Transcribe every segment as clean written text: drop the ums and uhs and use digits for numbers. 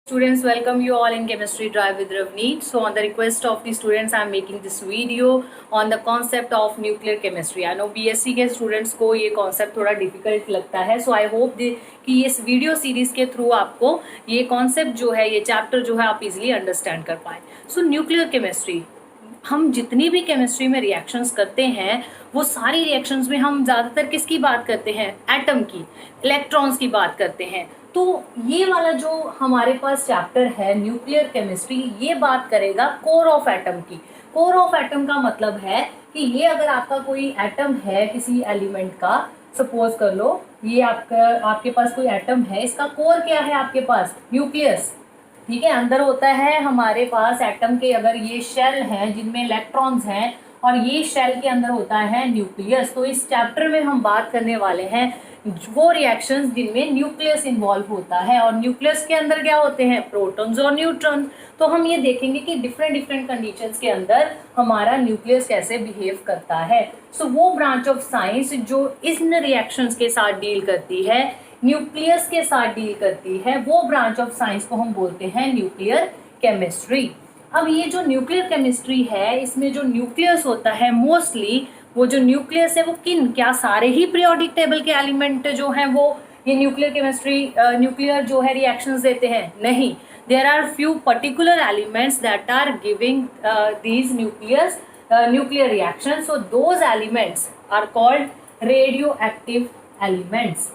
Students, welcome you all in Chemistry Drive with Ravneet. So on the request of the students, I am making this video on the concept of nuclear chemistry. I know BSc के students को ये concept थोड़ा difficult लगता है. So I hope कि इस video series के through आपको ये concept जो है, ये chapter जो है आप easily understand कर पाए. So nuclear chemistry, हम जितनी भी केमिस्ट्री में रिएक्शंस करते हैं वो सारी रिएक्शंस में हम ज़्यादातर किसकी बात करते हैं? एटम की, इलेक्ट्रॉन्स की बात करते हैं. तो ये वाला जो हमारे पास चैप्टर है न्यूक्लियर केमिस्ट्री, ये बात करेगा कोर ऑफ एटम की. कोर ऑफ एटम का मतलब है कि ये अगर आपका कोई एटम है किसी एलिमेंट का, सपोज कर लो ये आपके पास कोई एटम है, इसका कोर क्या है आपके पास? न्यूक्लियस. ठीक है, अंदर होता है हमारे पास एटम के, अगर ये शेल हैं जिनमें इलेक्ट्रॉन्स हैं और ये शेल के अंदर होता है न्यूक्लियस. तो इस चैप्टर में हम बात करने वाले हैं वो रिएक्शंस जिनमें न्यूक्लियस इन्वॉल्व होता है. और न्यूक्लियस के अंदर क्या होते हैं? प्रोटॉन्स और न्यूट्रॉन. तो हम ये देखेंगे कि डिफरेंट कंडीशंस के अंदर हमारा न्यूक्लियस कैसे बिहेव करता है. सो वो ब्रांच ऑफ साइंस जो इन रिएक्शंस के साथ डील करती है, न्यूक्लियस के साथ डील करती है, वो ब्रांच ऑफ साइंस को हम बोलते हैं न्यूक्लियर केमिस्ट्री. अब ये जो न्यूक्लियर केमिस्ट्री है, इसमें जो न्यूक्लियस होता है मोस्टली, वो जो न्यूक्लियस है वो क्या सारे ही पीरियोडिक टेबल के एलिमेंट जो हैं वो ये न्यूक्लियर केमिस्ट्री न्यूक्लियर जो है रिएक्शंस देते हैं? नहीं. There are few particular elements that are giving these nuclear reaction. So those elements are called radio active elements.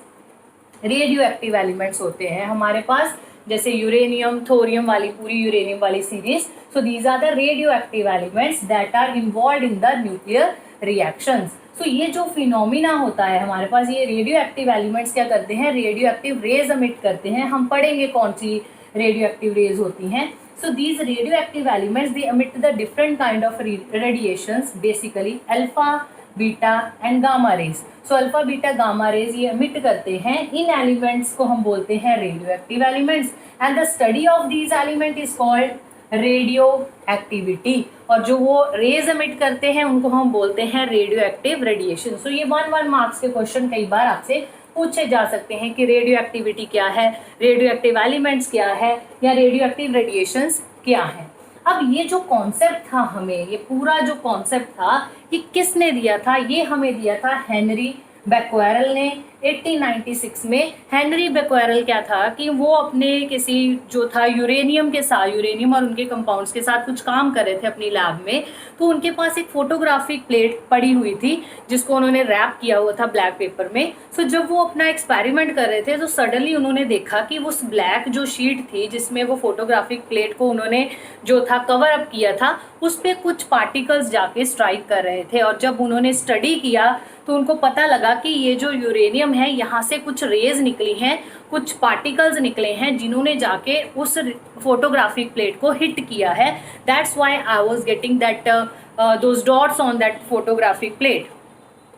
Radio active elements होते हैं हमारे पास, जैसे यूरेनियम, थोरियम वाली पूरी यूरेनियम वाली series. So these are the radio active elements that are involve in the nuclear reactions. So ये जो phenomena होता है हमारे पास, ये रेडियो एक्टिव एलिमेंट्स क्या करते हैं? रेडियो एक्टिव रेज एमिट करते हैं. हम पढ़ेंगे कौन सी रेडियो एक्टिव रेज होती हैं. So these radio active elements they emit the different kind of radiations, basically alpha, beta and gamma rays. So alpha, beta, gamma rays ये emit करते हैं. इन एलिमेंट्स को हम बोलते हैं radio active elements. And the study of these element is called radio activity. और जो वो रेज एमिट करते हैं उनको हम बोलते हैं रेडियो एक्टिव रेडिएशन. सो ये 1 मार्क्स के क्वेश्चन कई बार आपसे पूछे जा सकते हैं कि रेडियो एक्टिविटी क्या है, रेडियो एक्टिव एलिमेंट्स क्या है, या रेडियो एक्टिव रेडिएशंस क्या है. अब ये जो कॉन्सेप्ट था, हमें ये पूरा जो कॉन्सेप्ट था ये किसने दिया था? ये हमें दिया था हेनरी बेक्वेरेल ने 1896 में. हेनरी बेक्वेरेल क्या था कि वो अपने किसी जो था यूरेनियम के साथ, यूरेनियम और उनके कंपाउंड्स के साथ कुछ काम कर रहे थे अपनी लैब में. तो उनके पास एक फोटोग्राफिक प्लेट पड़ी हुई थी जिसको उन्होंने रैप किया हुआ था ब्लैक पेपर में. सो जब वो अपना एक्सपेरिमेंट कर रहे थे तो सडनली उन्होंने देखा कि उस ब्लैक जो शीट थी जिसमें वो फोटोग्राफिक प्लेट को उन्होंने जो था कवर अप किया था, उस पर कुछ पार्टिकल्स जाके स्ट्राइक कर रहे थे. और जब उन्होंने स्टडी किया तो उनको पता लगा कि ये जो यूरेनियम है यहाँ से कुछ रेज निकली हैं, कुछ पार्टिकल्स निकले हैं जिन्होंने जाके उस फोटोग्राफिक प्लेट को हिट किया है. That's why I was getting that those dots on that photographic plate.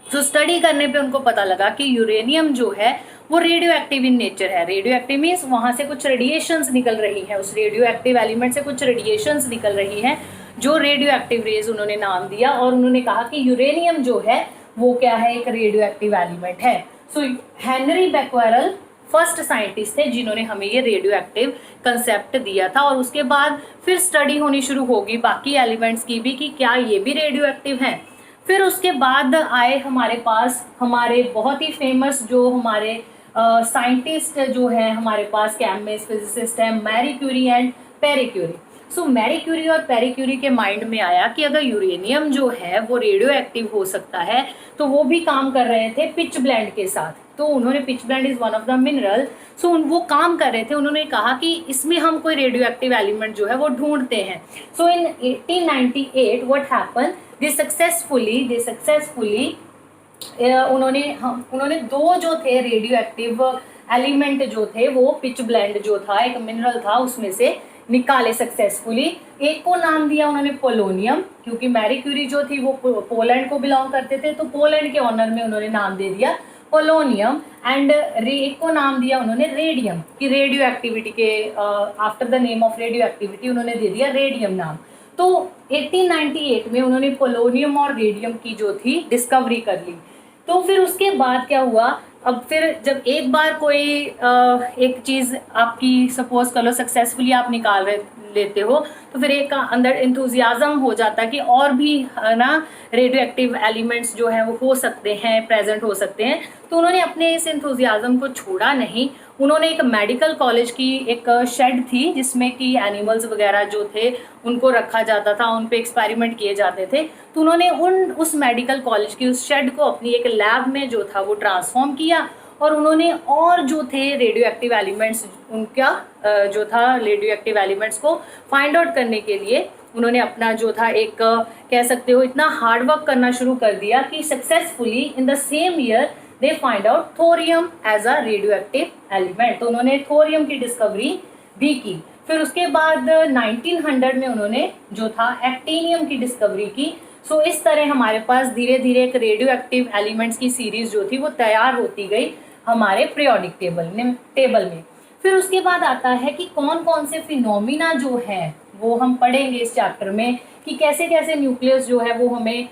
तो स्टडी करने पे उनको पता लगा कि यूरेनियम जो है वो रेडियो एक्टिव इन नेचर है. रेडियो एक्टिव मीन्स वहाँ से कुछ रेडिएशंस निकल रही हैं, उस रेडियो एक्टिव एलिमेंट से कुछ रेडिएशंस निकल रही हैं जो रेडियो एक्टिव रेज उन्होंने नाम दिया. और उन्होंने कहा कि यूरेनियम जो है वो क्या है? एक रेडियो एक्टिव एलिमेंट है. सो हेनरी बेक्वेरेल फर्स्ट साइंटिस्ट थे जिन्होंने हमें ये रेडियो एक्टिव कंसेप्ट दिया था. और उसके बाद फिर स्टडी होनी शुरू होगी बाकी एलिमेंट्स की भी कि क्या ये भी रेडियो एक्टिव हैं. फिर उसके बाद आए हमारे पास हमारे बहुत ही फेमस जो हमारे साइंटिस्ट जो है हमारे पास, केमिस्ट, फिजिसिस्ट हैं, Marie Curie and Pierre Curie. So Marie Curie और पेरी क्यूरी के माइंड में आया कि अगर यूरेनियम जो है वो रेडियो एक्टिव हो सकता है, तो वो भी काम कर रहे थे पिच ब्लेंड के साथ. तो उन्होंने, pitchblende is one of the mineral, so वो काम कर रहे थे. उन्होंने कहा कि इसमें हम कोई रेडियो एक्टिव एलिमेंट जो है वो ढूंढते हैं. सो इन 1898 व्हाट हैपन, दे सक्सेसफुली उन्होंने दो जो थे रेडियो एक्टिव एलिमेंट जो थे, वो पिच ब्लेंड जो था एक मिनरल था उसमें से निकाले सक्सेसफुली. एक को नाम दिया उन्होंने पोलोनियम, क्योंकि मैरी क्यूरी जो थी वो पोलैंड को बिलोंग करते थे, तो पोलैंड के ऑनर में उन्होंने नाम दे दिया पोलोनियम. एंड एक को नाम दिया उन्होंने रेडियम, कि रेडियो एक्टिविटी के after the name of radio activity उन्होंने दे दिया रेडियम नाम. तो 1898 में उन्होंने पोलोनियम और रेडियम की जो थी डिस्कवरी कर ली. तो फिर उसके बाद क्या हुआ, अब फिर जब एक बार कोई एक चीज़ आपकी सपोज कर लो सक्सेसफुली आप निकाल रहे लेते हो, तो फिर एक अंदर इंथुजियाज्म हो जाता है कि और भी ना रेडियो एक्टिव एलिमेंट्स जो है वो हो सकते हैं, प्रेजेंट हो सकते हैं। तो उन्होंने अपने इस इंथुजियाज्म को छोड़ा नहीं, उन्होंने एक मेडिकल कॉलेज की एक शेड थी जिसमें कि एनिमल्स वगैरह जो थे उनको रखा जाता था, उन पे एक्सपेरिमेंट किए जाते थे। तो उन्होंने उस मेडिकल कॉलेज की उस शेड को अपनी एक लैब में जो था वो ट्रांसफॉर्म किया, और उन्होंने और जो थे रेडियो एक्टिव एलिमेंट्स उनका जो था रेडियो एक्टिव एलिमेंट्स को फाइंड आउट करने के लिए उन्होंने अपना जो था एक कह सकते हो इतना हार्ड वर्क करना शुरू कर दिया कि successfully in the same year they find out thorium as a radioactive element. तो उन्होंने थोरियम की डिस्कवरी भी की। फिर उसके बाद 1900 में उन्होंने जो था एक्टिनियम की डिस्कवरी की। सो इस तरह हमारे पास धीरे धीरे एक रेडियो एक्टिव एलिमेंट्स की सीरीज जो थी वो तैयार होती गई हमारे पीरियोडिक टेबल में। फिर उसके बाद आता है कि कौन कौन से फिनोमिना जो है वो हम पढ़ेंगे इस चैप्टर में, कि कैसे कैसे न्यूक्लियस जो है वो हमें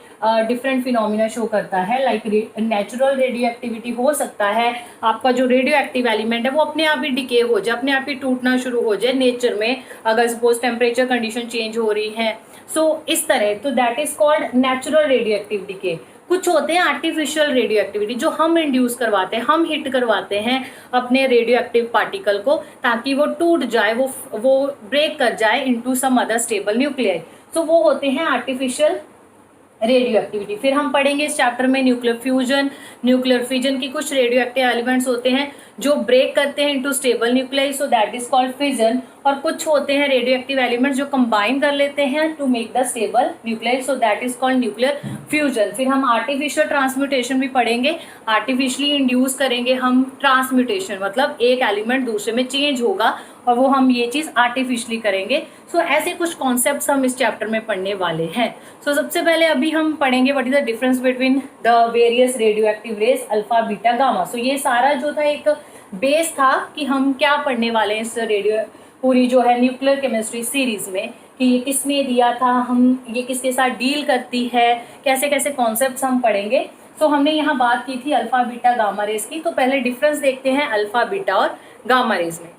डिफरेंट फिनोमिना शो करता है। लाइक नेचुरल रेडियो एक्टिविटी हो सकता है, आपका जो रेडियो एक्टिव एलिमेंट है वो अपने आप ही डिके हो जाए, अपने आप ही टूटना शुरू हो जाए नेचर में, अगर सपोज टेम्परेचर कंडीशन चेंज हो रही है। सो इस तरह, तो that is called natural radio active decay. कुछ होते हैं आर्टिफिशियल रेडियो एक्टिविटी जो हम इंड्यूस करवाते हैं, हम हिट करवाते हैं अपने रेडियो एक्टिव पार्टिकल को ताकि वो टूट जाए, वो ब्रेक कर जाए into some other stable nuclear. तो वो होते हैं आर्टिफिशियल रेडियो एक्टिविटी। फिर हम पढ़ेंगे इस चैप्टर में न्यूक्लियर फ्यूजन, न्यूक्लियर फिजन की कुछ रेडियो एक्टिव एलिमेंट्स होते हैं जो ब्रेक करते हैं into stable nuclei, so that is called fission. और कुछ होते हैं रेडियो एक्टिव एलिमेंट्स जो कंबाइन कर लेते हैं to make the stable nuclei, so that is called nuclear fusion. फिर हम आर्टिफिशियल ट्रांसम्यूटेशन भी पढ़ेंगे, आर्टिफिशियली इंड्यूस करेंगे हम ट्रांसम्यूटेशन, मतलब एक एलिमेंट दूसरे में चेंज होगा और वो हम ये चीज आर्टिफिशियली करेंगे। सो ऐसे कुछ कॉन्सेप्ट्स हम इस चैप्टर में पढ़ने वाले हैं। सो सबसे पहले अभी हम पढ़ेंगे what is the difference between the various radio active rays alpha beta gamma. So ये सारा जो था एक बेस था कि हम क्या पढ़ने वाले हैं इस रेडियो पूरी जो है न्यूक्लियर केमिस्ट्री सीरीज में, कि ये किसने दिया था, हम ये किसके साथ डील करती है, कैसे कैसे कॉन्सेप्ट्स हम पढ़ेंगे। सो हमने यहाँ बात की थी अल्फा बीटा गामा रेज की, तो पहले डिफरेंस देखते हैं अल्फा बीटा और गामा रेज में।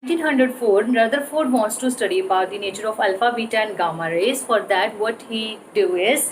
1904, Rutherford wants to study about the nature of alpha, beta and gamma rays. For that, what he do is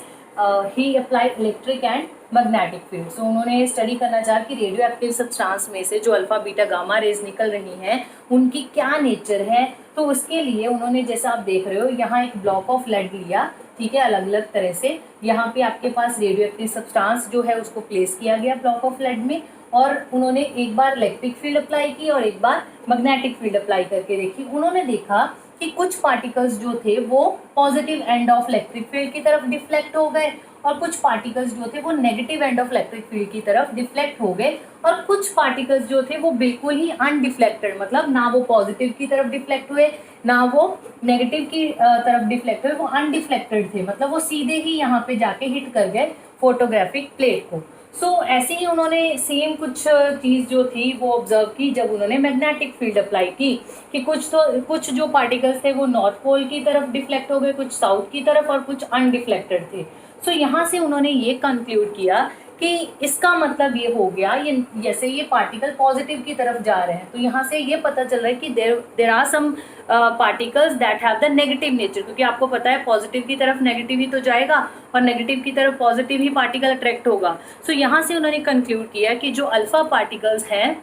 he applied electric and magnetic field. So उन्होंने study करना चाहा कि radio active substance में से जो alpha beta gamma rays निकल रही हैं उनकी क्या नेचर है। तो उसके लिए उन्होंने, जैसा आप देख रहे हो यहाँ एक ब्लॉक ऑफ लेड लिया, ठीक है, अलग अलग तरह से। यहाँ पे आपके पास रेडियो एक्टिव सब्सटेंस जो है उसको प्लेस किया गया ब्लॉक ऑफ लेड में, और उन्होंने एक बार इलेक्ट्रिक फील्ड अप्लाई की और एक बार मैग्नेटिक फील्ड अप्लाई करके देखी। उन्होंने देखा कि कुछ पार्टिकल्स जो थे वो positive end of electric field की तरफ डिफ्लेक्ट हो गए, और कुछ पार्टिकल्स जो थे वो negative end of electric field की तरफ डिफ्लेक्ट हो गए, और कुछ पार्टिकल्स जो थे वो बिल्कुल ही अनडिफ्लेक्टेड, मतलब ना वो पॉजिटिव की तरफ डिफ्लेक्ट हुए ना वो नेगेटिव की तरफ डिफ्लेक्ट हुए, वो अनडिफ्लेक्टेड थे, मतलब वो सीधे ही यहाँ पे जाके हिट कर गए फोटोग्राफिक प्लेट को। सो ऐसे ही उन्होंने सेम कुछ चीज़ जो थी वो ऑब्जर्व की जब उन्होंने मैग्नेटिक फील्ड अप्लाई की, कि कुछ जो पार्टिकल्स थे वो नॉर्थ पोल की तरफ डिफ्लेक्ट हो गए, कुछ साउथ की तरफ, और कुछ अनडिफ्लेक्टेड थे। सो यहाँ से उन्होंने ये कंक्लूड किया कि इसका मतलब ये हो गया, ये जैसे ये पार्टिकल पॉजिटिव की तरफ जा रहे हैं, तो यहाँ से ये पता चल रहा है कि there are some particles that have the negative nature, क्योंकि आपको पता है पॉजिटिव की तरफ नेगेटिव ही तो जाएगा और नेगेटिव की तरफ पॉजिटिव ही पार्टिकल अट्रैक्ट होगा। सो यहाँ से उन्होंने कंक्लूड किया कि जो अल्फा पार्टिकल्स हैं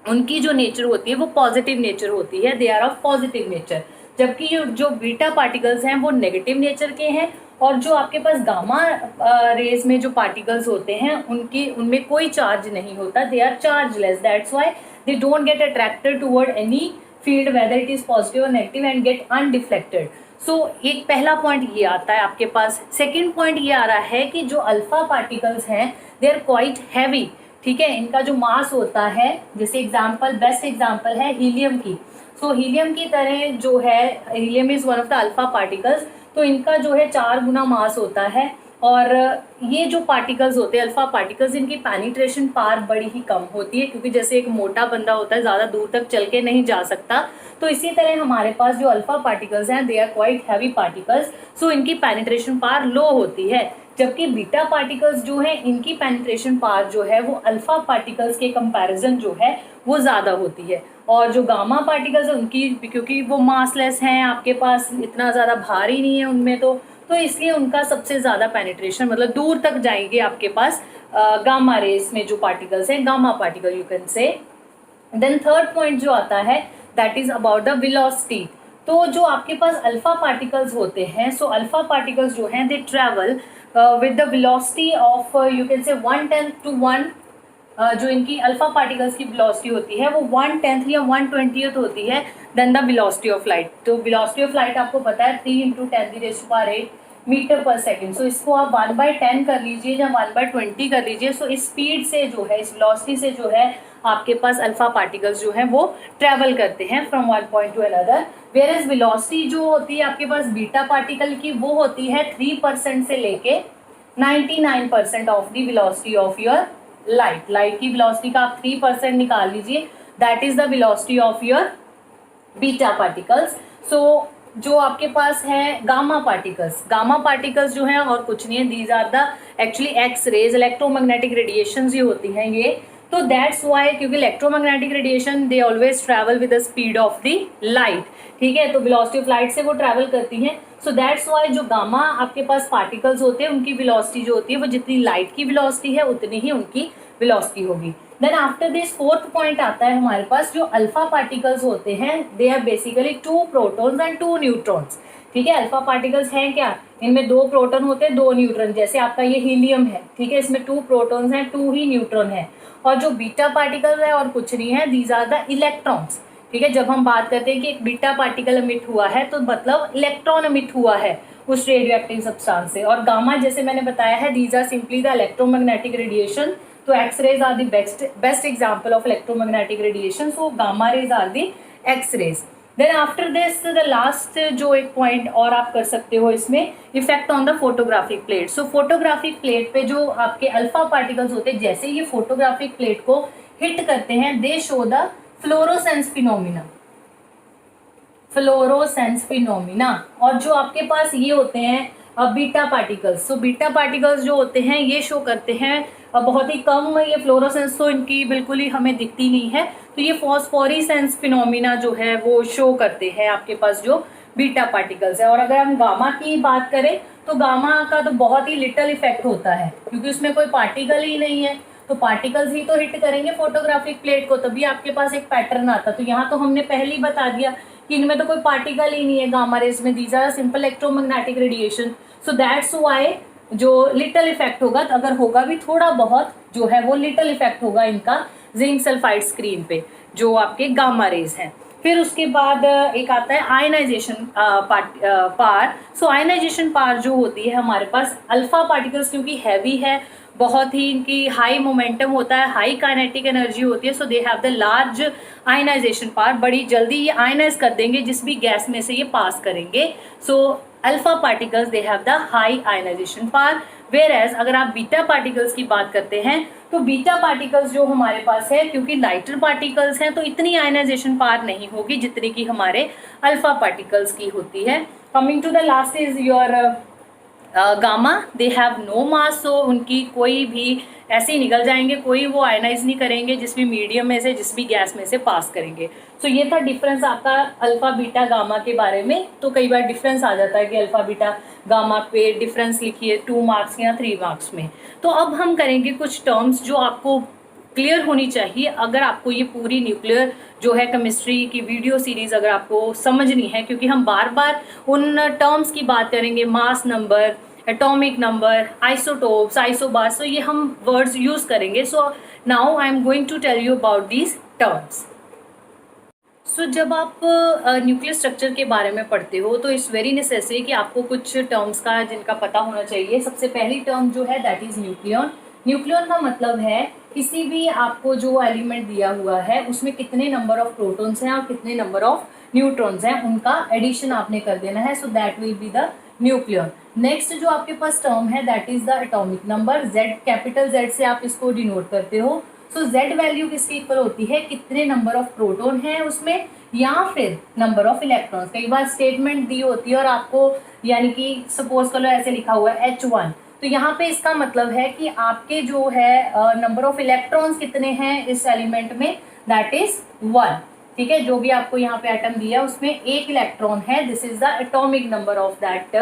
उनकी जो नेचर होती है वो पॉजिटिव नेचर होती है, they are of positive nature, जबकि जो बीटा पार्टिकल्स हैं वो नेगेटिव नेचर के हैं, और जो आपके पास गामा रेज में जो पार्टिकल्स होते हैं उनमें कोई चार्ज नहीं होता, they are chargeless, that's why they don't get attracted toward any field whether it is positive और negative and get undeflected. So एक पहला पॉइंट ये आता है आपके पास। सेकेंड पॉइंट ये आ रहा है कि जो अल्फा पार्टिकल्स हैं दे आर क्वाइट हैवी, ठीक है, इनका जो मास होता है, जैसे बेस्ट एग्जाम्पल है हीलियम की। सो हीलियम की तरह जो है, helium is one of the alpha particles, तो इनका जो है 4 गुना मास होता है, और ये जो पार्टिकल्स होते हैं अल्फा पार्टिकल्स, इनकी पेनिट्रेशन पावर बड़ी ही कम होती है, क्योंकि जैसे एक मोटा बंदा होता है ज़्यादा दूर तक चल के नहीं जा सकता, तो इसी तरह हमारे पास जो अल्फा पार्टिकल्स हैं they are quite heavy particles, so इनकी पेनिट्रेशन पावर लो होती है, जबकि बीटा पार्टिकल्स जो है इनकी पेनिट्रेशन पावर जो है वो अल्फा पार्टिकल्स के कंपैरिजन जो है वो ज़्यादा होती है। और जो गामा पार्टिकल्स है उनकी, क्योंकि वो मासलेस हैं, आपके पास इतना ज़्यादा भार ही नहीं है उनमें, तो इसलिए उनका सबसे ज़्यादा पेनिट्रेशन मतलब दूर तक जाएंगे आपके पास गामा रेस में जो पार्टिकल्स हैं, gamma particle you can say. Then third point जो आता है that is about the velocity. तो जो आपके पास अल्फा पार्टिकल्स होते हैं, सो अल्फा पार्टिकल्स जो हैं they travel with the velocity of you can से 1/10 to 1, जो इनकी अल्फा पार्टिकल्स की वेलोसिटी होती है वो 1/10 या 1/20 होती है then the velocity of light. तो वेलोसिटी ऑफ लाइट आपको पता है 3 × 10⁸ मीटर पर सेकेंड। सो इसको आप 1/10 कर लीजिए या 1/20 कर लीजिए। सो इस स्पीड से जो है, इस वेलोसिटी से जो है आपके पास अल्फा पार्टिकल्स जो हैं वो ट्रेवल करते हैं from one point to another. Whereas velocity जो होती है आपके पास बीटा पार्टिकल की, वो होती है 3% से लेके 99% of the velocity of your light. Light की वेलोसिटी का आप 3% निकाल लीजिए, that is the velocity of your beta particles. So जो आपके पास है गामा पार्टिकल्स जो हैं और कुछ नहीं है, these are the actually X rays, electromagnetic radiations ही होती हैं ये। तो दैट्स वाई, क्योंकि electromagnetic radiation they always travel with the speed of the light, ठीक है, तो वेलोसिटी ऑफ लाइट से वो ट्रैवल करती हैं। सो दैट्स वाई जो गामा आपके पास पार्टिकल्स होते हैं उनकी वेलोसिटी जो होती है वो जितनी लाइट की वेलोसिटी है उतनी ही उनकी वेलोसिटी होगी। Then after this fourth point आता है हमारे पास, जो अल्फा पार्टिकल्स होते हैं they are basically 2 protons and 2 neutrons, ठीक है। अल्फा पार्टिकल्स हैं क्या, इनमें 2 प्रोटॉन होते हैं 2 न्यूट्रॉन, जैसे आपका ये हीलियम है, ठीक है, इसमें 2 प्रोटॉन्स हैं 2 ही न्यूट्रॉन है। और जो बीटा पार्टिकल्स है और कुछ नहीं है, दीज आर द इलेक्ट्रॉन्स, ठीक है। जब हम बात करते हैं कि एक बीटा पार्टिकल एमिट हुआ है तो मतलब इलेक्ट्रॉन एमिट हुआ है उस रेडियो एक्टिव सब्सटेंस से। और गामा जैसे मैंने बताया है these are simply the electromagnetic radiation. तो X rays are the best example of electromagnetic radiation, so gamma rays are the X rays. Then after this the last जो एक point और आप कर सकते हो इसमें, effect on the photographic plate. So photographic plate पे जो आपके अल्फा पार्टिकल्स होते हैं, जैसे ये फोटोग्राफिक प्लेट को हिट करते हैं, दे शो द फ्लोरोसेंस फिनोमिना। और जो आपके पास ये होते हैं beta particles, so beta particles जो होते हैं ये शो करते हैं बहुत ही कम, ये फ्लोरोसेंस तो इनकी बिल्कुल ही हमें दिखती नहीं है, तो ये फॉस्फोरेसेंस फिनोमिना जो है वो शो करते हैं आपके पास जो बीटा पार्टिकल्स है। और अगर हम गामा की बात करें तो गामा का तो बहुत ही लिटल इफेक्ट होता है, क्योंकि उसमें कोई पार्टिकल ही नहीं है, तो पार्टिकल्स ही तो हिट करेंगे फोटोग्राफिक प्लेट को, तभी आपके पास एक पैटर्न आता। तो यहाँ तो हमने पहले ही बता दिया कि इनमें तो कोई पार्टिकल ही नहीं है गामा रेज में, these are simple electromagnetic radiation. So that's why जो लिटल इफेक्ट होगा, अगर होगा भी थोड़ा बहुत जो है वो लिटल इफेक्ट होगा इनका जिंक सल्फाइड स्क्रीन पे जो आपके गामा रेज हैं। फिर उसके बाद एक आता है आयनाइजेशन पार। सो आयनाइजेशन पार जो होती है हमारे पास, अल्फा पार्टिकल्स क्योंकि हैवी है, बहुत ही इनकी हाई मोमेंटम होता है, हाई काइनेटिक एनर्जी होती है, so they have the large ionization power, बड़ी जल्दी ये आयनाइज कर देंगे जिस भी गैस में से ये पास करेंगे। So alpha particles they have the high ionization power. Whereas अगर आप बीटा पार्टिकल्स की बात करते हैं तो बीटा पार्टिकल्स जो हमारे पास है, क्योंकि लाइटर पार्टिकल्स हैं तो इतनी आयनाइजेशन पार नहीं होगी जितनी की हमारे अल्फा पार्टिकल्स की होती है। Coming to the last is your gamma, they have no mass, so उनकी कोई भी ऐसे ही निकल जाएंगे, कोई वो आयनाइज नहीं करेंगे जिस भी मीडियम में से, जिस भी गैस में से पास करेंगे। सो ये था डिफरेंस आपका अल्फा बीटा गामा के बारे में। तो कई बार डिफरेंस आ जाता है कि अल्फा बीटा गामा पे डिफरेंस लिखिए 2 मार्क्स या 3 मार्क्स में। तो अब हम करेंगे कुछ टर्म्स जो आपको क्लियर होनी चाहिए अगर आपको ये पूरी न्यूक्लियर जो है केमिस्ट्री की वीडियो सीरीज अगर आपको समझनी है, क्योंकि हम बार बार उन टर्म्स की बात करेंगे, mass number, atomic number, isotopes, isobars, तो ये हम वर्ड्स यूज करेंगे। So now I am going to tell you about these terms. So जब आप न्यूक्लियर स्ट्रक्चर के बारे में पढ़ते हो तो इट्स वेरी नेसेसरी कि आपको कुछ टर्म्स का जिनका पता होना चाहिए। सबसे पहली टर्म जो है दैट इज न्यूक्लियन। न्यूक्लियन का मतलब है किसी भी आपको जो एलिमेंट दिया हुआ है उसमें कितने नंबर ऑफ प्रोटॉन्स हैं और कितने नंबर ऑफ न्यूट्रॉन्स हैं, उनका एडिशन आपने कर देना है। So that will be the nucleon. Next जो आपके पास टर्म है that is the atomic number. Z, capital Z से आप इसको डिनोट करते हो। सो Z वैल्यू किसकी इक्वल होती है, कितने नंबर ऑफ प्रोटॉन है उसमें या फिर नंबर ऑफ इलेक्ट्रॉन्स। कई बार स्टेटमेंट दी होती है और आपको यानी कि सपोज करो ऐसे लिखा हुआ है H1, तो यहाँ पे इसका मतलब है कि आपके जो है नंबर ऑफ इलेक्ट्रॉन्स कितने हैं इस एलिमेंट में, दैट इज 1। ठीक है, जो भी आपको यहाँ पे एटम दिया उसमें एक इलेक्ट्रॉन है, this is the atomic number of that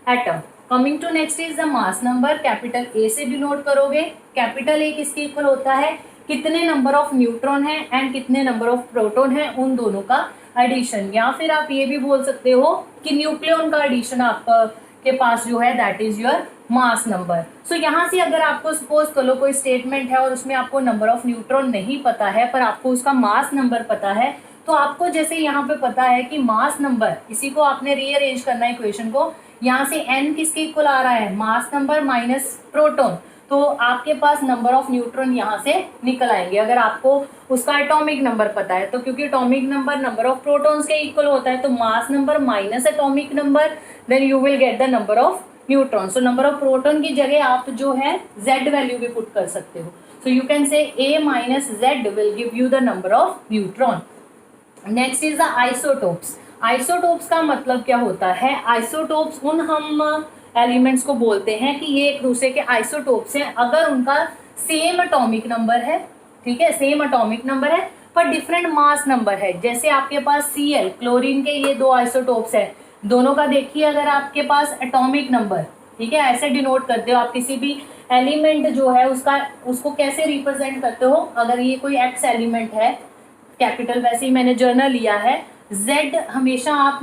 atom. Coming to next is the mass number, capital A से डिनोट करोगे। कैपिटल ए किसके इक्वल होता है, कितने नंबर ऑफ न्यूट्रॉन है एंड कितने नंबर ऑफ प्रोटॉन है, उन दोनों का एडिशन। या फिर आप ये भी बोल सकते हो कि न्यूक्लियन का एडिशन आप के पास जो है that is your mass number. So यहाँ से अगर आपको सपोज करो कोई स्टेटमेंट है और उसमें आपको नंबर ऑफ न्यूट्रॉन नहीं पता है पर आपको उसका मास नंबर पता है, तो आपको जैसे यहाँ पे पता है कि मास नंबर, इसी को आपने रीअरेंज करना है इक्वेशन को। यहाँ से n किसके इक्वल आ रहा है, मास नंबर माइनस प्रोटॉन, तो आपके पास नंबर ऑफ न्यूट्रॉन यहाँ से निकल आएंगे अगर आपको उसका एटॉमिक नंबर पता है। तो क्योंकि atomic number number of protons के इक्वल होता है, तो mass number minus atomic number, then you will get the number of neutron. So number of proton की जगह आप जो है z वैल्यू भी पुट कर सकते हो। सो यू कैन से a minus z will give you the number of neutron. Next is the isotopes. Isotopes का मतलब क्या होता है, आइसोटोप्स उन हम एलिमेंट्स को बोलते हैं कि ये एक दूसरे के आइसोटोप्स हैं अगर उनका सेम एटॉमिक नंबर है। ठीक है, सेम एटॉमिक नंबर है पर डिफरेंट मास नंबर है। जैसे आपके पास Cl क्लोरीन के ये दो आइसोटोप्स है, दोनों का देखिए अगर आपके पास एटॉमिक नंबर, ठीक है, ऐसे डिनोट करते हो आप किसी भी एलिमेंट जो है उसको कैसे रिप्रेजेंट करते हो। अगर ये कोई एक्स एलिमेंट है, कैपिटल वैसे ही मैंने जर्नल लिया है, Z हमेशा आप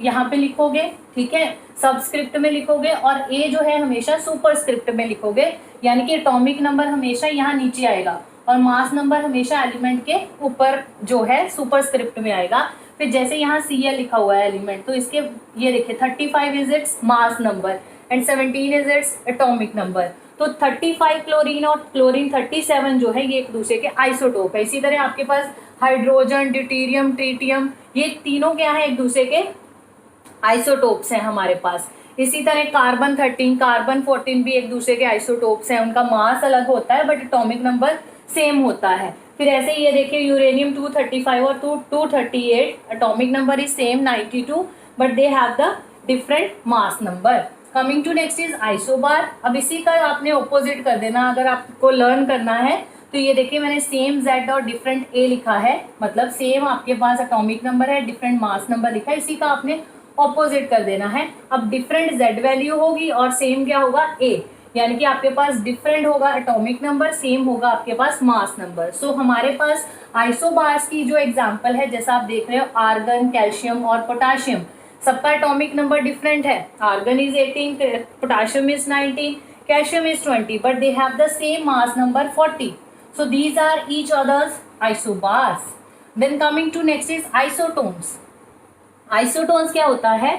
यहाँ पे लिखोगे, ठीक है, सबस्क्रिप्ट में लिखोगे, और A जो है हमेशा सुपरस्क्रिप्ट में लिखोगे, यानी कि एटॉमिक नंबर हमेशा यहाँ नीचे आएगा और मास नंबर हमेशा एलिमेंट के ऊपर जो है सुपरस्क्रिप्ट में आएगा। फिर जैसे यहाँ Cl लिखा हुआ है एलिमेंट, तो इसके ये देखिए 35 is its mass number and 17 is its atomic number. तो 35 क्लोरीन और क्लोरीन 37 जो है ये एक दूसरे के आइसोटोप है। इसी तरह आपके पास हाइड्रोजन, ड्यूटेरियम, ट्रिटियम, ये तीनों क्या है, एक दूसरे के आइसोटोप्स हैं हमारे पास। इसी तरह कार्बन 13, कार्बन 14 भी एक दूसरे के आइसोटोप्स हैं, उनका मास अलग होता है बट एटॉमिक नंबर सेम होता है। फिर ऐसे ये देखिए यूरेनियम 235 और 238, atomic number is same 92 but they have the different mass number. Coming to next is isobar. अब इसी का आपने ऑपोजिट कर देना अगर आपको लर्न करना है। तो ये देखिए मैंने सेम Z और डिफरेंट A लिखा है, मतलब सेम आपके पास एटॉमिक नंबर है, डिफरेंट मास नंबर लिखा है, इसी का आपने ऑपोजिट कर देना है। अब डिफरेंट Z वैल्यू होगी और सेम क्या होगा A, यानी कि आपके पास डिफरेंट होगा एटॉमिक नंबर, सेम होगा आपके पास मास नंबर। सो हमारे पास आइसोबार्स की जो एग्जांपल है, जैसा आप देख रहे हो आर्गन, कैल्शियम और पोटाशियम, सबका एटॉमिक नंबर डिफरेंट है। Argon is 18, potassium is 19, calcium is 20, but they have the same mass number 40. So these are each other's isobars. Then coming to next is isotones. Isotones क्या होता है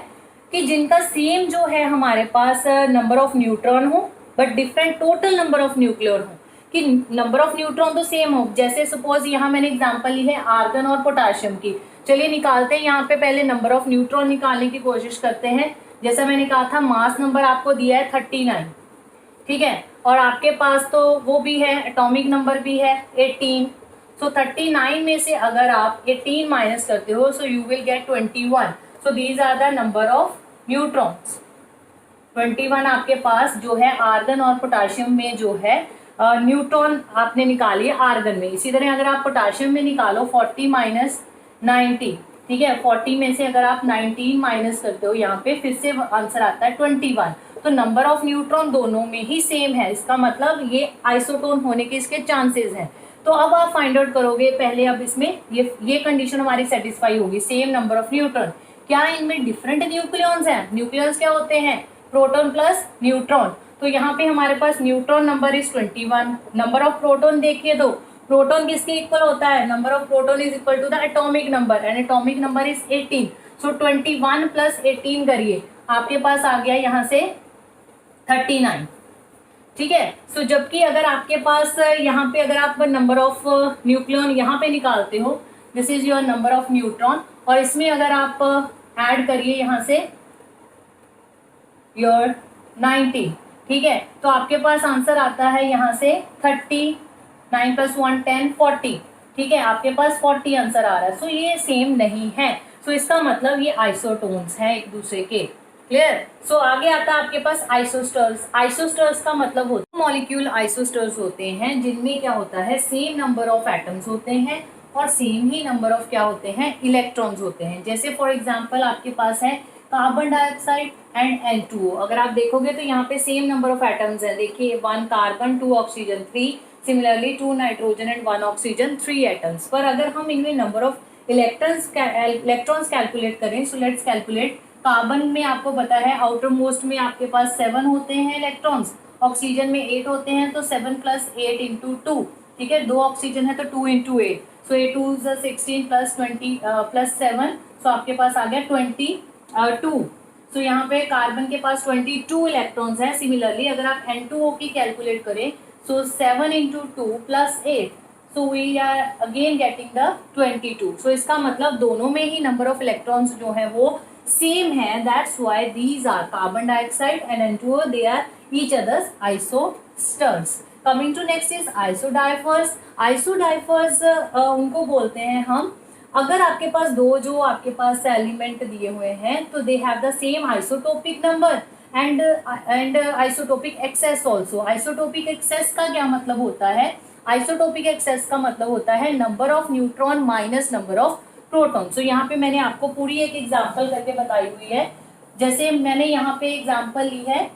कि जिनका same जो है हमारे पास नंबर ऑफ न्यूट्रॉन हो but different total number of nuclear हो, कि नंबर ऑफ न्यूट्रॉन तो सेम हो। जैसे सपोज यहाँ मैंने एग्जांपल ली है आर्गन और पोटाशियम की, चलिए निकालते हैं। यहाँ पे पहले नंबर ऑफ न्यूट्रॉन निकालने की कोशिश करते हैं। जैसा मैंने कहा था मास नंबर आपको दिया है 39, ठीक है, और आपके पास तो वो भी है, एटॉमिक नंबर भी है 18। सो 39 में से अगर आप 18 माइनस करते हो so you will get 21। So these are the number of neutrons. 21 आपके पास जो है आर्गन और पोटाशियम में जो है न्यूट्रॉन आपने निकाली है आर्गन में। इसी तरह अगर आप पोटाशियम में निकालो 40 माइनस 90, ठीक है, 40 में से अगर आप 19 माइनस करते हो यहाँ पे फिर से आंसर आता है 21। तो नंबर ऑफ न्यूट्रॉन दोनों में ही सेम है, इसका मतलब ये आइसोटोन होने के इसके चांसेस हैं। तो अब आप फाइंड आउट करोगे पहले, अब इसमें ये कंडीशन हमारी सेटिस्फाई होगी, सेम नंबर ऑफ न्यूट्रॉन। क्या इनमें डिफरेंट न्यूक्लियॉन्स हैं? न्यूक्लियॉन्स क्या होते हैं? Proton plus neutron. तो यहाँ पे हमारे पास neutron number is 21। Number of proton देखिए तो प्रोटॉन किसके इक्वल होता है? Number of proton is equal to the atomic number and atomic number is 18। So 21 plus 18 करिए, आपके पास आ गया यहाँ से 39, ठीक है। सो जबकि अगर आपके पास यहाँ पे अगर आप नंबर ऑफ न्यूक्लियॉन यहाँ पे निकालते हो, this is your number of neutron, और इसमें अगर आप ऐड करिए यहाँ से योर 90, ठीक है, तो आपके पास आंसर आता है यहाँ से 39 प्लस 1 10 40, ठीक है, आपके पास 40 आंसर आ रहा है। सो ये सेम नहीं है, सो इसका मतलब ये आइसोटोन्स हैं एक दूसरे के। क्लियर। सो आगे आता है आपके पास आइसोस्टर्स। आइसोस्टर्स का मतलब होता है मॉलिक्यूल आइसोस्टर्स होते हैं जिनमें क्या होता है सेम नंबर ऑफ एटम्स होते हैं और सेम ही नंबर ऑफ क्या होते हैं इलेक्ट्रॉन्स होते हैं। जैसे फॉर एग्जांपल आपके पास है कार्बन डाइऑक्साइड एंड N2O। अगर आप देखोगे तो यहाँ पे सेम नंबर ऑफ एटम्स हैं, देखिए 1 carbon 2 oxygen 3, similarly 2 nitrogen and 1 oxygen 3 atoms. पर अगर हम इनमें नंबर ऑफ इलेक्ट्रॉन्स कैलकुलेट करें, सो लेट्स कैलकुलेट। कार्बन में आपको पता है आउटर मोस्ट में आपके पास 7 होते हैं इलेक्ट्रॉन्स, ऑक्सीजन में 8 होते हैं, तो 7 + 8 × 2, ठीक है। 2 ऑक्सीजन है तो 2 × 8, सो 8 2 16 + 20 + 7, सो आपके पास आ गया 22। सो यहाँ पे कार्बन के पास 22 इलेक्ट्रॉन्स हैं। सिमिलरली अगर आप N2O की कैलकुलेट करें, so 7 × 2 + 8, so we are again getting the 22। सो इसका मतलब दोनों में ही नंबर ऑफ इलेक्ट्रॉन्स जो है वो सेम है। That's why these are carbon dioxide and N2O, they are each other's isosters. Coming to next is isodiaphers. Isodiaphers उनको बोलते हैं हम, अगर आपके पास दो जो आपके पास एलिमेंट दिए हुए हैं तो they have the same isotopic number and isotopic excess also. Isotopic excess का क्या मतलब होता है? आइसोटोपिक एक्सेस का मतलब होता है number of neutron minus number of proton. So यहाँ पे मैंने आपको पूरी एक एग्जांपल करके बताई हुई है। जैसे मैंने यहाँ पे एग्जांपल ली है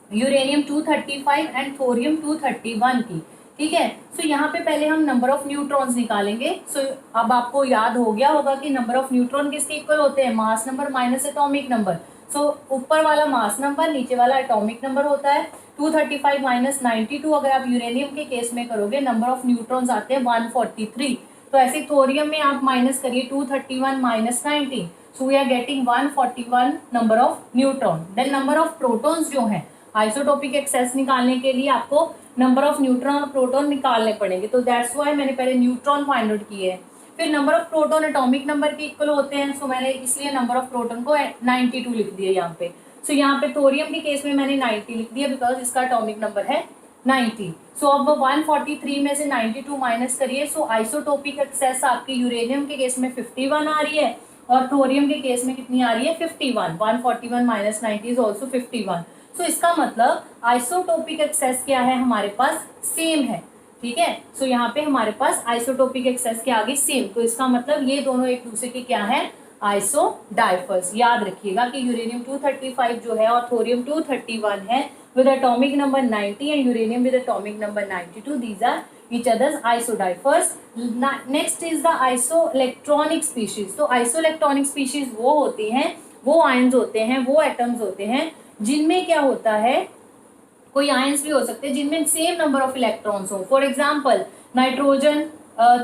यूरेनियम 235 एंड थोरियम 231 की, ठीक है। सो यहाँ पे पहले हम नंबर ऑफ न्यूट्रॉन्स निकालेंगे। सो अब आपको याद हो गया होगा कि नंबर ऑफ न्यूट्रॉन किसके इक्वल होते हैं? Mass number minus atomic number. So ऊपर वाला मास नंबर, नीचे वाला एटॉमिक नंबर होता है। 235 माइनस 92 अगर आप यूरेनियम के केस में करोगे, नंबर ऑफ न्यूट्रॉन्स आते हैं 143। तो ऐसे थोरियम में आप माइनस करिए 231 minus 19, so we are getting 141 number of neutron. Then number of protons जो है, आइसोटोपिक एक्सेस निकालने के लिए आपको नंबर ऑफ न्यूट्रॉन और प्रोटॉन निकालने पड़ेंगे, तो दैट्स व्हाई मैंने पहले न्यूट्रॉन फाइंड आउट किए हैं। फिर number of proton atomic number के इक्वल होते हैं, सो मैंने इसलिए नंबर ऑफ प्रोटॉन को 92 लिख दिया यहाँ पे। सो यहाँ पे थोरियम के केस में मैंने 90 लिख दिया बिकॉज इसका एटॉमिक नंबर है 90। सो अब 143 में से 92 माइनस करिए, सो आइसोटोपिक एक्सेस आपकी यूरेनियम के केस में 51 आ रही है और थोरियम के केस में कितनी आ रही है? 51। 141 माइनस 90 इज ऑल्सो 51। सो इसका मतलब आइसोटोपिक एक्सेस क्या है हमारे पास? सेम है, ठीक है। सो यहाँ पे हमारे पास आइसोटोपिक एक्सेस के आगे सेम, तो इसका मतलब ये दोनों एक दूसरे के क्या है? आइसोडाइफर्स। याद रखिएगा कि यूरेनियम 235 जो है और थोरियम 231 है with atomic number 90 and uranium with atomic number 92, these are each other's isodiphers. Next is the isoelectronic species. तो isoelectronic species वो होती हैं, वो आयंस होते हैं, वो एटम्स होते हैं जिनमें क्या होता है, कोई आयंस भी हो सकते हैं जिनमें सेम नंबर ऑफ इलेक्ट्रॉन्स हो। For example nitrogen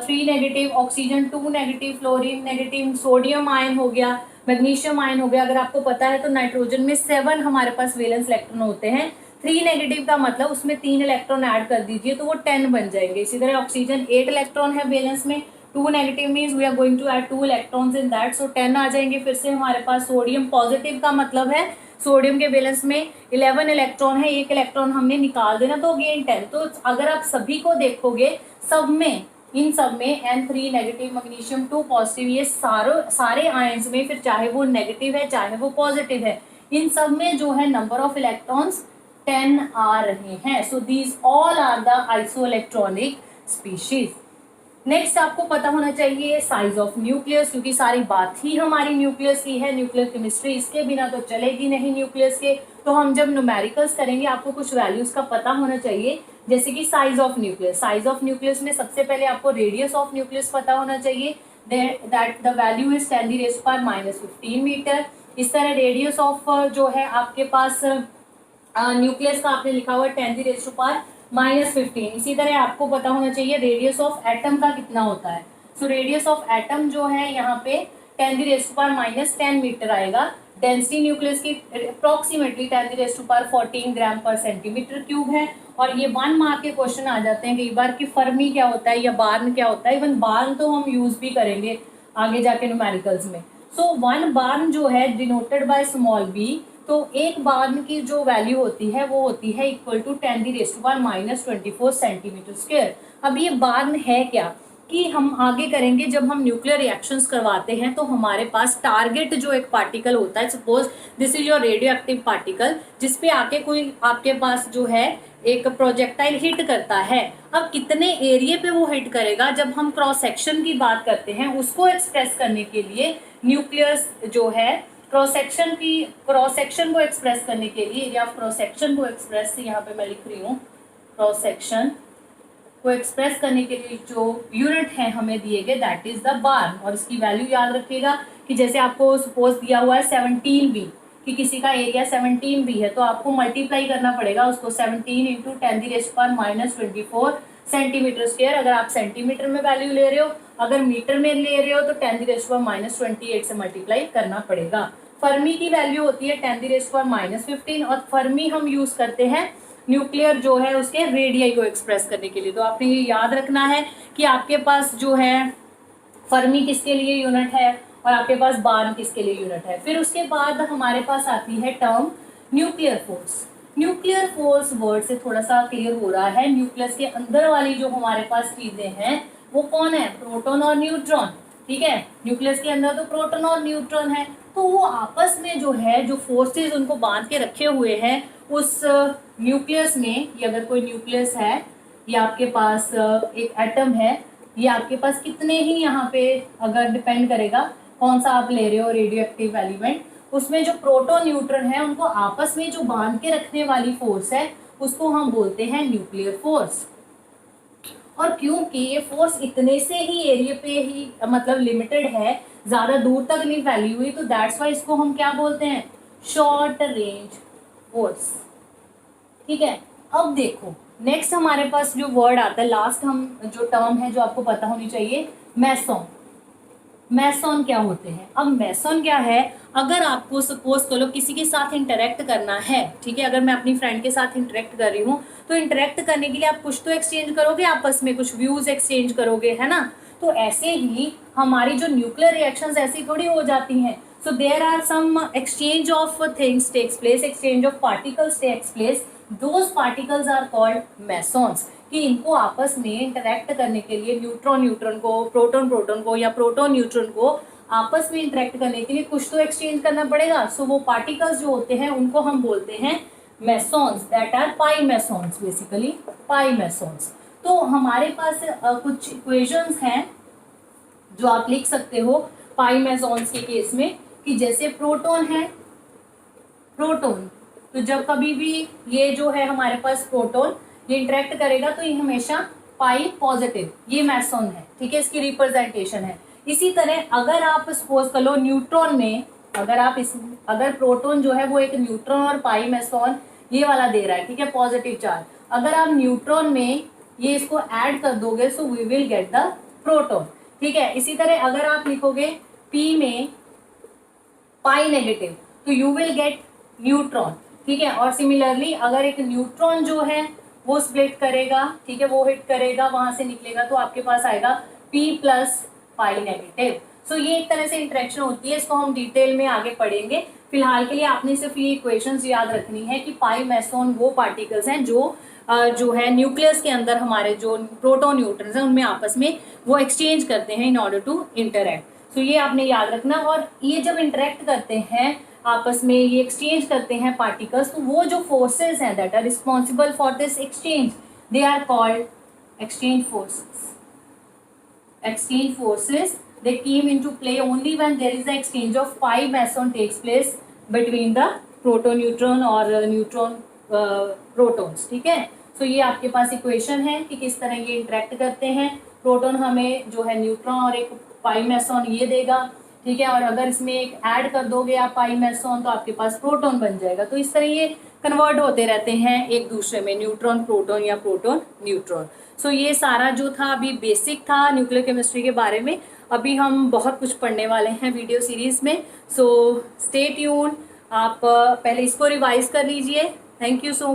3 negative, oxygen 2 negative, fluorine negative, sodium ion हो गया, मैग्नीशियम आयन हो गया। अगर आपको पता है तो नाइट्रोजन में 7 हमारे पास वैलेंस इलेक्ट्रॉन होते हैं। 3 नेगेटिव का मतलब उसमें 3 इलेक्ट्रॉन ऐड कर दीजिए तो वो 10 बन जाएंगे। इसी तरह ऑक्सीजन 8 इलेक्ट्रॉन है वैलेंस में, 2 negative means we are going to add 2 electrons in that, so 10 आ जाएंगे। फिर से हमारे पास सोडियम पॉजिटिव का मतलब है सोडियम के वैलेंस में 11 इलेक्ट्रॉन है, 1 इलेक्ट्रॉन हमने निकाल देना तो अगेन 10। तो अगर आप सभी को देखोगे सब में, इन सब में N3 नेगेटिव, मैग्नीशियम 2 पॉजिटिव, ये सारे आयंस में, फिर चाहे वो नेगेटिव है चाहे वो पॉजिटिव है, इन सब में जो है नंबर ऑफ इलेक्ट्रॉन्स 10 आ रहे हैं। So these all are the isoelectronic species. Next आपको पता होना चाहिए साइज ऑफ न्यूक्लियस, क्योंकि सारी बात ही हमारी न्यूक्लियस की है, न्यूक्लियर केमिस्ट्री, इसके बिना तो चलेगी नहीं न्यूक्लियस के। तो हम जब न्यूमेरिकल्स करेंगे आपको कुछ वैल्यूज का पता होना चाहिए, जैसे कि size of nucleus. Size of nucleus में सबसे पहले आपको रेडियस ऑफ न्यूक्लियस पता होना चाहिए, that the value is 10⁻⁻15 metre. इस तरह रेडियस ऑफ जो है आपके पास न्यूक्लियस का आपने लिखा हुआ है 10⁻⁻15। इसी तरह आपको पता होना चाहिए रेडियस ऑफ एटम का कितना होता है। सो रेडियस ऑफ एटम जो है यहाँ पे 10⁻⁻10 मीटर आएगा। डेंसिटी न्यूक्लियस की अप्रोक्सीमेटली 10⁻14 ग्राम पर सेंटीमीटर क्यूब है। और ये 1 मार्क के क्वेश्चन आ जाते हैं कई बार कि फर्मी क्या होता है या बार्न क्या होता है। इवन बार्न तो हम यूज भी करेंगे आगे जाके न्यूमेरिकल्स में। सो 1 बार्न जो है डिनोटेड बाय स्मॉल b, तो एक बार्न की जो वैल्यू होती है वो होती है इक्वल टू 10⁻⁻24 सेंटीमीटर स्क्वायर। अब ये बार्न है क्या? कि हम आगे करेंगे जब हम न्यूक्लियर रिएक्शंस करवाते हैं तो हमारे पास टारगेट जो एक पार्टिकल होता है, suppose this is your radio active particle, जिसपे आके कोई आपके पास जो है एक प्रोजेक्टाइल हिट करता है। अब कितने एरिया पे वो हिट करेगा, जब हम क्रॉस सेक्शन की बात करते हैं उसको एक्सप्रेस करने के लिए न्यूक्लियस जो है क्रॉस सेक्शन को एक्सप्रेस करने के लिए, एरिया ऑफ क्रॉस सेक्शन को एक्सप्रेस, यहाँ पे मैं लिख रही हूँ क्रॉस सेक्शन को एक्सप्रेस करने के लिए जो यूनिट है हमें दिए गए दैट इज द बार। और इसकी वैल्यू याद रखिएगा कि जैसे आपको सपोज दिया हुआ है 17V, कि किसी का एरिया 17V है तो आपको मल्टीप्लाई करना पड़ेगा उसको 17 इंटू 10⁻⁻24 सेंटीमीटर स्क्वायर। अगर आप सेंटीमीटर में वैल्यू ले रहे हो, अगर मीटर में ले रहे हो तो 10⁻28 से मल्टीप्लाई करना पड़ेगा। फर्मी की वैल्यू होती है 10⁻15 और फर्मी हम यूज करते हैं न्यूक्लियर जो है उसके रेडियाई को एक्सप्रेस करने के लिए। तो आपने ये याद रखना है कि आपके पास जो है फर्मी किसके लिए यूनिट है और आपके पास बार्न किसके लिए यूनिट है। फिर उसके बाद हमारे पास आती है term nuclear force. Nuclear force word से थोड़ा सा क्लियर हो रहा है, न्यूक्लियस के अंदर वाली जो हमारे पास चीजें हैं वो कौन है, प्रोटॉन और न्यूट्रॉन। ठीक है, न्यूक्लियस के अंदर तो प्रोटॉन और न्यूट्रॉन है, तो वो आपस में जो है जो फोर्सेस उनको बांध के रखे हुए हैं उस न्यूक्लियस में। ये अगर कोई न्यूक्लियस है, ये आपके पास एक एटम है, ये आपके पास कितने ही यहाँ पे अगर डिपेंड करेगा कौन सा आप ले रहे हो रेडियो एक्टिव एलिमेंट, उसमें जो प्रोटॉन न्यूट्रॉन है उनको आपस में जो बांध के रखने वाली फोर्स है उसको हम बोलते हैं न्यूक्लियर फोर्स। और क्योंकि ये फोर्स इतने से ही एरिया पे ही मतलब लिमिटेड है, ज्यादा दूर तक नहीं फैली हुई, तो दैट्स वाई इसको हम क्या बोलते हैं, शॉर्ट रेंज फोर्स। ठीक है, अब देखो नेक्स्ट हमारे पास जो वर्ड आता है, लास्ट हम जो टर्म है जो आपको पता होनी चाहिए, मैसोन। मैसोन क्या होते हैं। अब मैसोन क्या है, अगर आपको सपोज करो किसी के साथ इंटरेक्ट करना है, ठीक है, अगर मैं अपनी फ्रेंड के साथ इंटरेक्ट कर रही हूँ तो इंटरेक्ट करने के लिए आप कुछ तो एक्सचेंज करोगे, आपस में कुछ व्यूज एक्सचेंज करोगे, है ना। तो ऐसे ही हमारी जो न्यूक्लियर रिएक्शंस ऐसी थोड़ी हो जाती हैं। So there are some exchange of things takes place, exchange of particles takes place, those particles are called mesons. कि इनको आपस में इंटरेक्ट करने के लिए न्यूट्रॉन न्यूट्रॉन को, प्रोटॉन प्रोटॉन को या प्रोटॉन न्यूट्रॉन को आपस में इंटरेक्ट करने के लिए कुछ तो एक्सचेंज करना पड़ेगा। सो वो पार्टिकल्स जो होते हैं उनको हम बोलते हैं मैसोन्स, दैट आर पाई मैसोन्स, बेसिकली पाई मैसोन्स। तो हमारे पास कुछ इक्वेशंस हैं जो आप लिख सकते हो पाई मैसोन्स के केस में, कि जैसे प्रोटॉन है, प्रोटॉन तो जब कभी भी ये जो है हमारे पास प्रोटॉन ये इंटरेक्ट करेगा तो ये हमेशा पाई पॉजिटिव, ये मैसोन है। ठीक है, इसकी रिप्रेजेंटेशन है। इसी तरह अगर आप सपोज कर लो न्यूट्रॉन में, अगर प्रोटॉन जो है वो एक न्यूट्रॉन और पाई मैसोन ये वाला दे रहा है, ठीक है, पॉजिटिव चार्ज, अगर आप न्यूट्रॉन में ये इसको ऐड कर दोगे so we will get the proton. ठीक है, इसी तरह अगर आप लिखोगे पी में पाई नेगेटिव तो यू विल गेट न्यूट्रॉन। ठीक है, और सिमिलरली अगर एक न्यूट्रॉन जो है वो स्प्लिट करेगा, ठीक है, वो हिट करेगा, वहां से निकलेगा तो आपके पास आएगा P प्लस पाई नेगेटिव। सो ये एक तरह से इंटरेक्शन होती है, इसको हम डिटेल में आगे पढ़ेंगे। फिलहाल के लिए आपने सिर्फ ये इक्वेशंस याद रखनी है कि पाई मैसोन वो पार्टिकल्स हैं जो है न्यूक्लियस के अंदर हमारे जो प्रोटॉन न्यूट्रॉन्स हैं उनमें आपस में वो एक्सचेंज करते हैं इन ऑर्डर टू इंटरेक्ट। सो ये आपने याद रखना। और ये जब इंटरेक्ट करते हैं आपस में, ये एक्सचेंज करते हैं पार्टिकल्स, तो वो जो फोर्सेस हैं that are responsible for this exchange they are called exchange forces. Exchange forces they came into play only when there is the exchange of pi meson takes place between the proton neutron or neutron protons। ठीक है, सो ये आपके पास equation है कि किस तरह ये interact करते हैं। प्रोटॉन हमें जो है न्यूट्रॉन और एक पाई मैसोन ये देगा, ठीक है, और अगर इसमें एक ऐड कर दोगे आप पाई मैसोन तो आपके पास प्रोटॉन बन जाएगा। तो इस तरह ये कन्वर्ट होते रहते हैं एक दूसरे में, न्यूट्रॉन प्रोटॉन या प्रोटॉन न्यूट्रॉन। सो ये सारा जो था अभी बेसिक था न्यूक्लियर केमिस्ट्री के बारे में। अभी हम बहुत कुछ पढ़ने वाले हैं वीडियो सीरीज में, सो स्टे ट्यून। आप पहले इसको रिवाइज कर लीजिए। Thank you so much.